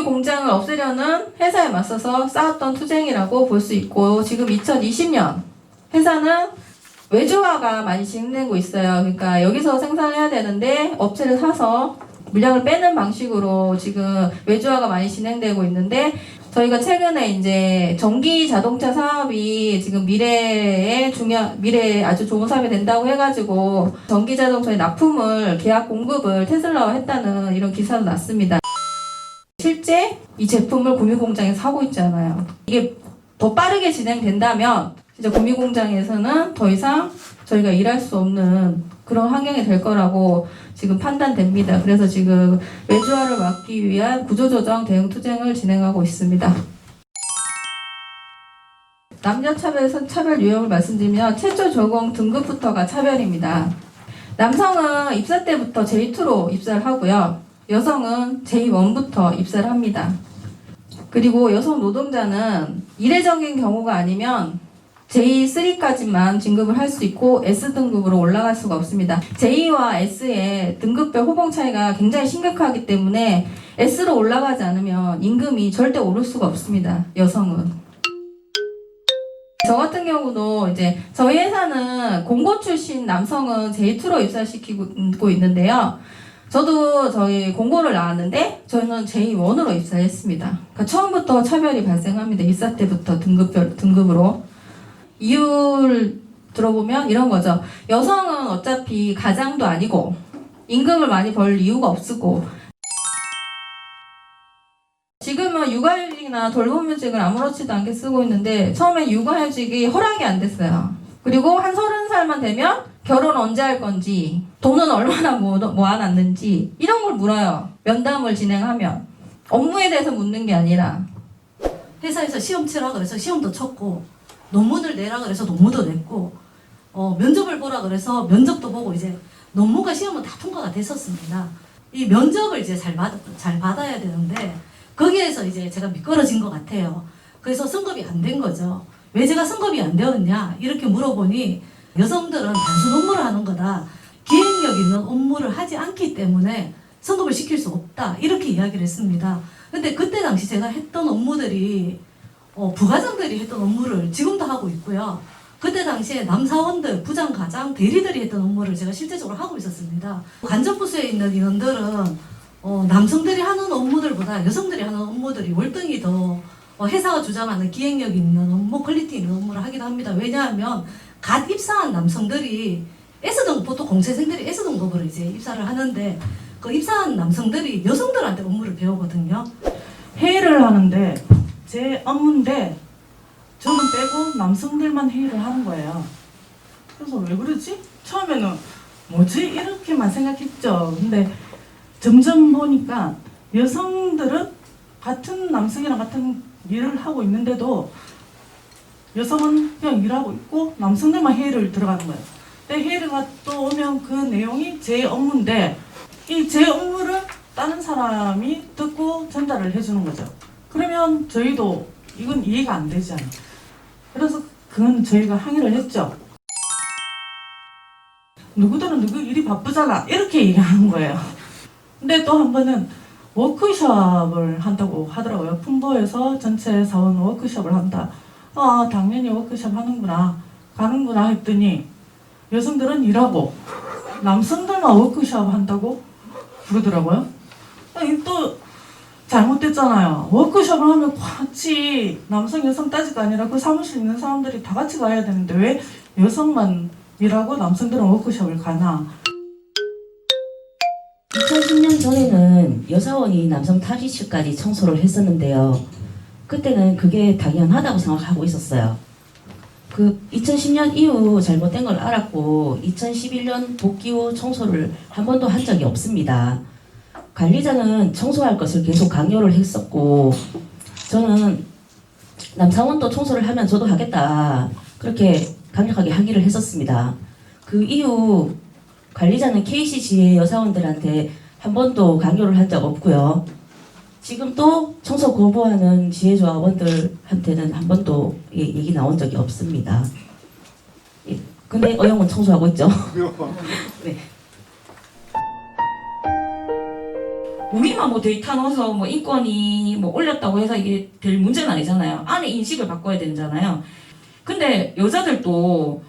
공장을 없애려는 회사에 맞서서 싸웠던 투쟁이라고 볼 수 있고, 지금 2020년 회사는 외주화가 많이 진행되고 있어요. 그러니까 여기서 생산을 해야 되는데 업체를 사서 물량을 빼는 방식으로 지금 외주화가 많이 진행되고 있는데, 저희가 최근에 이제 전기 자동차 사업이 지금 미래에 아주 좋은 사업이 된다고 해가지고 전기 자동차의 납품을 계약 공급을 테슬라와 했다는 이런 기사도 났습니다. 실제 이 제품을 구미공장에서 하고 있잖아요. 이게 더 빠르게 진행된다면 진짜 구미공장에서는 더 이상 저희가 일할 수 없는 그런 환경이 될 거라고 지금 판단됩니다. 그래서 지금 외주화를 막기 위한 구조조정 대응 투쟁을 진행하고 있습니다. 남녀 차별 유형을 말씀드리면 최초 전공 등급부터가 차별입니다. 남성은 입사 때부터 J2로 입사를 하고요. 여성은 J1부터 입사를 합니다. 그리고 여성 노동자는 이례적인 경우가 아니면 J3까지만 진급을 할 수 있고 S등급으로 올라갈 수가 없습니다. J와 S의 등급별 호봉 차이가 굉장히 심각하기 때문에 S로 올라가지 않으면 임금이 절대 오를 수가 없습니다. 여성은. 저 같은 경우도 이제 저희 회사는 공고 출신 남성은 J2로 입사시키고 있는데요. 저도 저희 공고를 나왔는데 저는 J1으로 입사했습니다. 그러니까 처음부터 차별이 발생합니다. 입사 때부터 등급으로. 이유를 들어보면 이런 거죠. 여성은 어차피 가장도 아니고 임금을 많이 벌 이유가 없고, 지금은 육아휴직이나 돌봄휴직을 아무렇지도 않게 쓰고 있는데 처음에 육아휴직이 허락이 안 됐어요. 그리고 한 30살만 되면 결혼 언제 할 건지, 돈은 얼마나 모아놨는지 이런 걸 물어요. 면담을 진행하면. 업무에 대해서 묻는 게 아니라. 회사에서 시험 치라 그래서 시험도 쳤고, 논문을 내라 그래서 논문도 냈고, 면접을 보라 그래서 면접도 보고, 이제 논문과 시험은 다 통과가 됐었습니다. 이 면접을 이제 잘 받아야 되는데 거기에서 이제 제가 미끄러진 것 같아요. 그래서 승급이 안 된 거죠. 왜 제가 승급이 안 되었냐 이렇게 물어보니, 여성들은 단순 업무를 하는 거다, 기획력 있는 업무를 하지 않기 때문에 승급을 시킬 수 없다, 이렇게 이야기를 했습니다. 근데 그때 당시 제가 했던 업무들이 부과장들이 했던 업무를 지금도 하고 있고요. 그때 당시에 남사원들, 부장, 과장, 대리들이 했던 업무를 제가 실제적으로 하고 있었습니다. 간접부서에 있는 인원들은 남성들이 하는 업무들보다 여성들이 하는 업무들이 월등히 더 회사가 주장하는 기획력 있는 업무, 퀄리티 있는 업무를 하기도 합니다. 왜냐하면 갓 입사한 남성들이 S등급, 보통 공채생들이 S등급으로 이제 입사를 하는데, 그 입사한 남성들이 여성들한테 업무를 배우거든요. 회의를 하는데 제 업무인데 저는 빼고 남성들만 회의를 하는 거예요. 그래서 왜 그러지? 처음에는 뭐지? 이렇게만 생각했죠. 근데 점점 보니까 여성들은 같은 남성이랑 같은 일을 하고 있는데도 여성은 그냥 일하고 있고 남성들만 회의를 들어가는 거예요. 근데 회의가 또 오면 그 내용이 제 업무인데 이 제 업무를 다른 사람이 듣고 전달을 해주는 거죠. 그러면 저희도 이건 이해가 안 되잖아요. 그래서 그건 저희가 항의를 했죠. 누구들은 누구 일이 바쁘잖아 이렇게 얘기하는 거예요. 근데 또 한 번은 워크숍을 한다고 하더라고요. 풍부에서 전체 사원 워크숍을 한다. 당연히 워크숍 하는구나, 가는구나 했더니 여성들은 일하고 남성들만 워크숍 한다고 그러더라고요. 또 잘못됐잖아요. 워크숍을 하면 같이 남성 여성 따지가 아니라 그 사무실 있는 사람들이 다 같이 가야 되는데 왜 여성만 일하고 남성들은 워크숍을 가나. 2010년 전에는 여사원이 남성 탈의실까지 청소를 했었는데요. 그때는 그게 당연하다고 생각하고 있었어요. 그 2010년 이후 잘못된 걸 알았고 2011년 복귀 후 청소를 한 번도 한 적이 없습니다. 관리자는 청소할 것을 계속 강요를 했었고, 저는 남사원도 청소를 하면 저도 하겠다 그렇게 강력하게 항의를 했었습니다. 그 이후 관리자는 KCC의 여사원들한테 한 번도 강요를 한 적 없고요. 지금 또 청소 거부하는 지혜조합원들한테는 한 번도 얘기 나온 적이 없습니다. 근데 어영은 청소하고 있죠. 네. 우리만 뭐 데이터 넣어서 뭐 인권이 뭐 올렸다고 해서 이게 될 문제는 아니잖아요. 안에 인식을 바꿔야 되잖아요. 근데 여자들도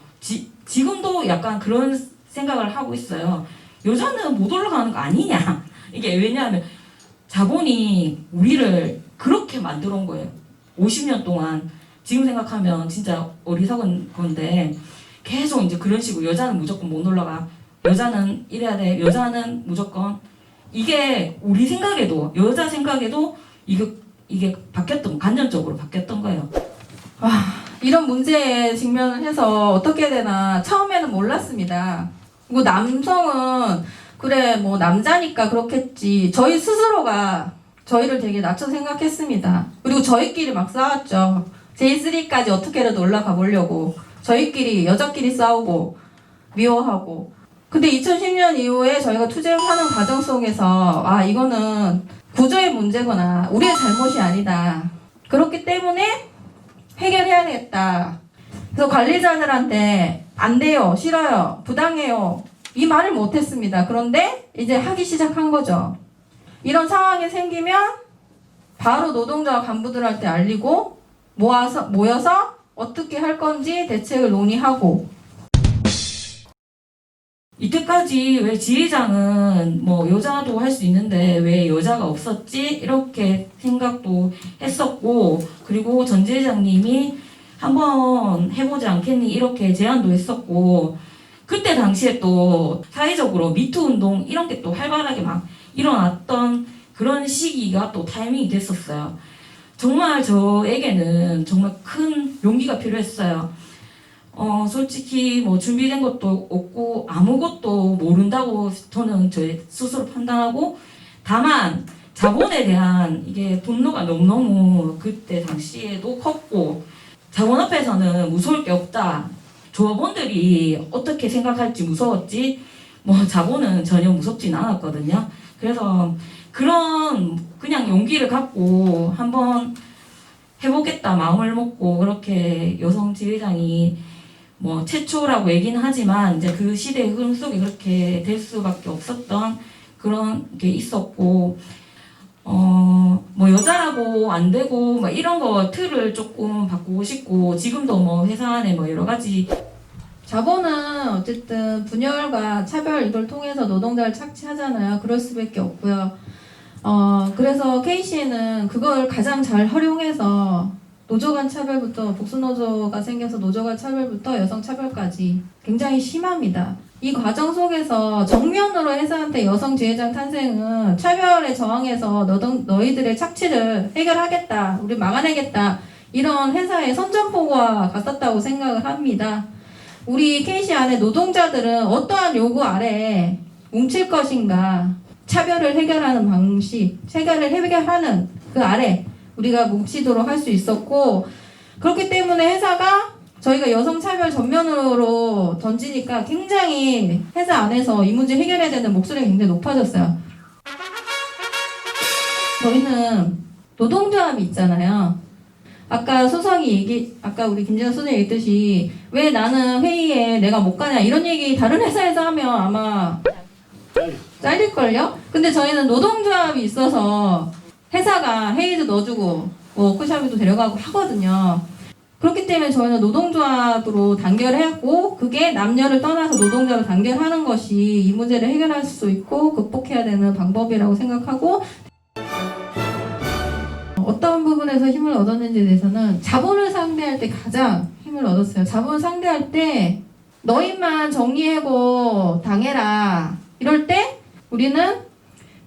지금도 약간 그런 생각을 하고 있어요. 여자는 못 올라가는 거 아니냐. 이게 왜냐하면 자본이 우리를 그렇게 만들어 온 거예요. 50년 동안. 지금 생각하면 진짜 어리석은 건데 계속 이제 그런 식으로 여자는 무조건 못 올라가. 여자는 이래야 돼. 여자는 무조건. 이게 우리 생각에도, 여자 생각에도 이게 바뀌었던, 관념적으로 바뀌었던 거예요. 이런 문제에 직면을 해서 어떻게 해야 되나 처음에는 몰랐습니다. 그리고 남성은 그래 뭐 남자니까 그렇겠지. 저희 스스로가 저희를 되게 낮춰 생각했습니다. 그리고 저희끼리 막 싸웠죠. J3까지 어떻게라도 올라가 보려고 저희끼리 여자끼리 싸우고 미워하고. 근데 2010년 이후에 저희가 투쟁하는 과정 속에서 이거는 구조의 문제구나. 우리의 잘못이 아니다. 그렇기 때문에 해결해야 되겠다. 그래서 관리자들한테 안 돼요, 싫어요, 부당해요 이 말을 못했습니다. 그런데 이제 하기 시작한 거죠. 이런 상황이 생기면 바로 노동자 간부들한테 알리고 모여서 어떻게 할 건지 대책을 논의하고. 이때까지 왜 지회장은 뭐 여자도 할 수 있는데 왜 여자가 없었지? 이렇게 생각도 했었고, 그리고 전 지회장님이 한번 해보지 않겠니? 이렇게 제안도 했었고, 그때 당시에 또 사회적으로 미투 운동 이런 게 또 활발하게 막 일어났던 그런 시기가 또 타이밍이 됐었어요. 정말 저에게는 정말 큰 용기가 필요했어요. 솔직히 뭐 준비된 것도 없고 아무것도 모른다고 저는 저 스스로 판단하고, 다만 자본에 대한 이게 분노가 너무너무 그때 당시에도 컸고, 자본 앞에서는 무서울 게 없다. 조합원들이 어떻게 생각할지 무서웠지 뭐 자본은 전혀 무섭진 않았거든요. 그래서 그런 그냥 용기를 갖고 한번 해보겠다 마음을 먹고, 그렇게 여성 지회장이 뭐 최초라고 얘기는 하지만 이제 그 시대의 흐름 속에 그렇게 될 수밖에 없었던 그런 게 있었고, 뭐 여자라고 안 되고 뭐 이런 거 틀을 조금 바꾸고 싶고, 지금도 뭐 회사 안에 뭐 여러 가지 자본은 어쨌든 분열과 차별 이걸 통해서 노동자를 착취하잖아요. 그럴 수밖에 없고요. 그래서 KC는 그걸 가장 잘 활용해서 노조 간 차별부터, 복수노조가 생겨서 노조 간 차별부터 여성 차별까지 굉장히 심합니다. 이 과정 속에서 정면으로 회사한테 여성 지회장 탄생은 차별에 저항해서 너희들의 착취를 해결하겠다, 우리 막아내겠다, 이런 회사의 선전포고와 같았다고 생각을 합니다. 우리 KC 안에 노동자들은 어떠한 요구 아래에 뭉칠 것인가, 차별을 해결하는 방식, 차별을 해결하는 그 아래 우리가 뭉치도록 할 수 있었고, 그렇기 때문에 회사가 저희가 여성차별 전면으로 던지니까 굉장히 회사 안에서 이 문제 해결해야 되는 목소리가 굉장히 높아졌어요. 저희는 노동조합이 있잖아요. 아까 우리 김진아 소장이 얘기했듯이 왜 나는 회의에 내가 못 가냐 이런 얘기 다른 회사에서 하면 아마 잘릴걸요? 근데 저희는 노동조합이 있어서 회사가 회의도 넣어주고 워크숍에도 데려가고 하거든요. 그렇기 때문에 저희는 노동조합으로 단결했고, 그게 남녀를 떠나서 노동조합을 단결하는 것이 이 문제를 해결할 수 있고 극복해야 되는 방법이라고 생각하고, 어떤 부분에서 힘을 얻었는지에 대해서는 자본을 상대할 때 가장 힘을 얻었어요. 자본을 상대할 때 너희만 정리해고 당해라 이럴 때 우리는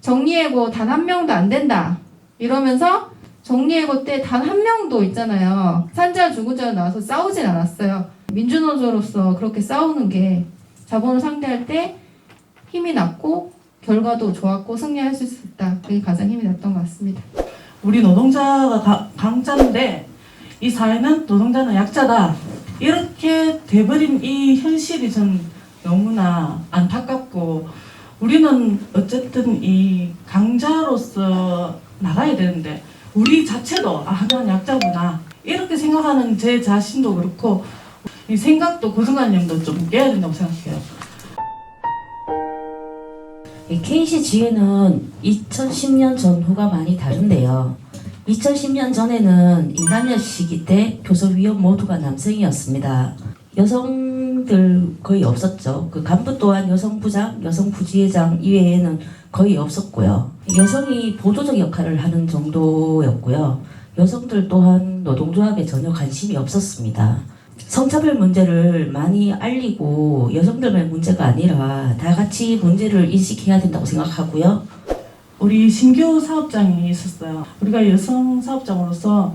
정리해고 단 한 명도 안 된다 이러면서 정리해고 때 단 한 명도 있잖아요. 산자 죽은 자 나와서 싸우진 않았어요. 민주노조로서 그렇게 싸우는 게 자본을 상대할 때 힘이 났고 결과도 좋았고 승리할 수 있었다. 그게 가장 힘이 났던 것 같습니다. 우리 노동자가 강자인데 이 사회는 노동자는 약자다. 이렇게 돼버린 이 현실이 전 너무나 안타깝고, 우리는 어쨌든 이 강자로서 나가야 되는데 우리 자체도 난 약자구나 이렇게 생각하는 제 자신도 그렇고, 이 생각도 고정관념도 좀 깨야 된다고 생각해요. 이 KC 지회는 2010년 전후가 많이 다른데요. 2010년 전에는 인단녀 시기 때 교섭위원 모두가 남성이었습니다. 여성들 거의 없었죠. 그 간부 또한 여성부장, 여성부지회장 이외에는 거의 없었고요. 여성이 보조적 역할을 하는 정도였고요. 여성들 또한 노동조합에 전혀 관심이 없었습니다. 성차별 문제를 많이 알리고 여성들만 문제가 아니라 다 같이 문제를 인식해야 된다고 생각하고요. 우리 신규 사업장이 있었어요. 우리가 여성 사업장으로서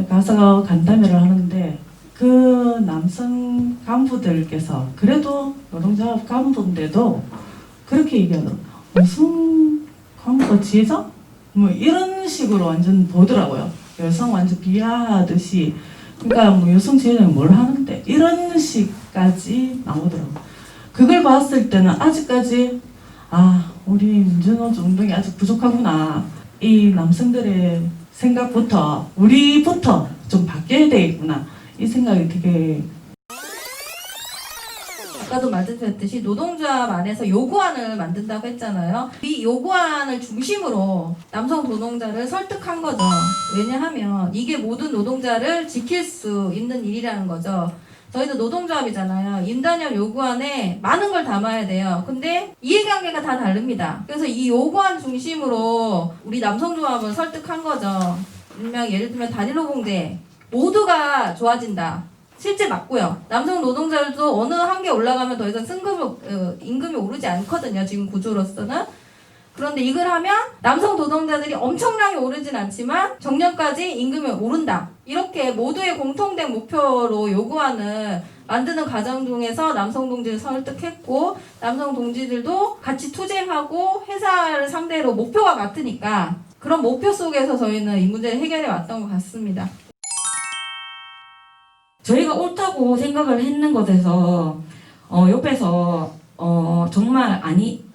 가서 간담회를 하는데 그 남성 간부들께서 그래도 노동조합 간부인데도 그렇게 얘기하더라고요. 무슨 간부가 지회장? 뭐 이런 식으로 완전 보더라고요. 여성 완전 비하하듯이. 그러니까 뭐 여성 지회장이 뭘 하는데 이런 식까지 나오더라고요. 그걸 봤을 때는 아직까지 우리 민주노조 운동이 아직 부족하구나. 이 남성들의 생각부터 우리부터 좀 바뀌어야 되겠구나. 이 생각이 되게. 아까도 말씀드렸듯이 노동조합 안에서 요구안을 만든다고 했잖아요. 이 요구안을 중심으로 남성 노동자를 설득한 거죠. 왜냐하면 이게 모든 노동자를 지킬 수 있는 일이라는 거죠. 저희도 노동조합이잖아요. 임단협 요구안에 많은 걸 담아야 돼요. 근데 이해관계가 다 다릅니다. 그래서 이 요구안 중심으로 우리 남성조합을 설득한 거죠. 일명 예를 들면 단일노동제 모두가 좋아진다. 실제 맞고요. 남성 노동자들도 어느 한계 올라가면 더 이상 임금이 오르지 않거든요. 지금 구조로서는. 그런데 이걸 하면 남성 노동자들이 엄청나게 오르진 않지만 정년까지 임금이 오른다. 이렇게 모두의 공통된 목표로 요구안을 만드는 과정 중에서 남성 동지를 설득했고 남성 동지들도 같이 투쟁하고 회사를 상대로 목표가 같으니까 그런 목표 속에서 저희는 이 문제를 해결해 왔던 것 같습니다. 저희가 옳다고 생각을 했는 것에서 옆에서 정말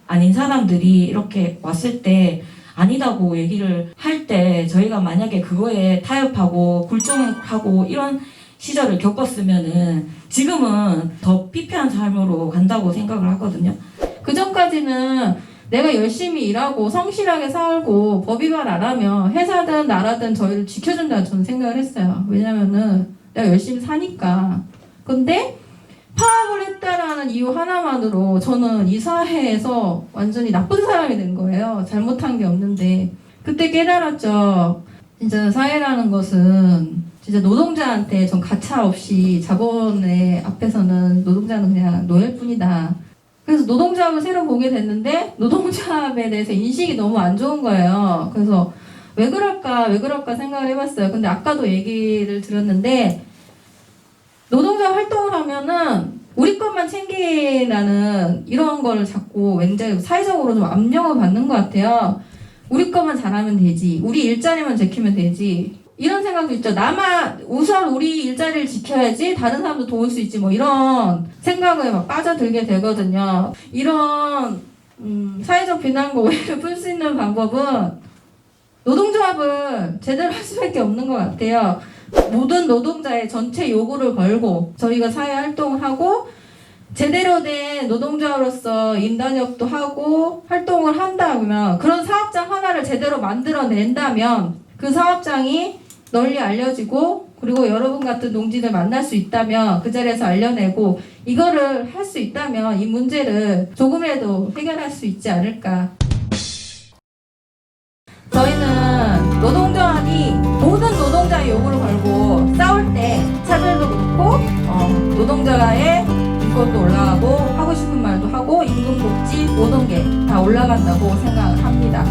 아닌 사람들이 이렇게 왔을 때 아니다고 얘기를 할 때 저희가 만약에 그거에 타협하고 굴종하고 이런 시절을 겪었으면은 지금은 더 피폐한 삶으로 간다고 생각을 하거든요. 그 전까지는 내가 열심히 일하고 성실하게 살고 법 위반 안 하면 회사든 나라든 저희를 지켜준다는 저는 생각을 했어요. 왜냐면은 내가 열심히 사니까. 근데 파업을 했다라는 이유 하나만으로 저는 이 사회에서 완전히 나쁜 사람이 된 거예요. 잘못한 게 없는데. 그때 깨달았죠. 진짜 사회라는 것은 진짜 노동자한테 전 가차 없이 자본의 앞에서는 노동자는 그냥 노예일 뿐이다. 그래서 노동조합을 새로 보게 됐는데 노동조합에 대해서 인식이 너무 안 좋은 거예요. 그래서 왜 그럴까 생각을 해봤어요. 근데 아까도 얘기를 들었는데 노동조합 활동을 하면은 우리 것만 챙기라는 이런 걸 자꾸 왠지 사회적으로 좀 압력을 받는 것 같아요. 우리 것만 잘하면 되지. 우리 일자리만 지키면 되지. 이런 생각도 있죠. 우선 우리 일자리를 지켜야지 다른 사람도 도울 수 있지. 뭐 이런 생각에 막 빠져들게 되거든요. 이런 사회적 비난과 오해를 풀 수 있는 방법은 노동조합을 제대로 할 수밖에 없는 것 같아요. 모든 노동자의 전체 요구를 걸고 저희가 사회 활동을 하고 제대로 된 노동조합으로서 임단협도 하고 활동을 한다면 그런 사업장 하나를 제대로 만들어낸다면 그 사업장이 널리 알려지고 그리고 여러분 같은 농지들 만날 수 있다면 그 자리에서 알려내고 이거를 할 수 있다면 이 문제를 조금이라도 해결할 수 있지 않을까. 저희는 노동조합이 모든 노동자의 요구를 걸고 싸울 때 차별도 그렇고 노동자의 인권도 올라가고 하고 싶은 말도 하고 임금 복지 모든 게 다 올라간다고 생각을 합니다.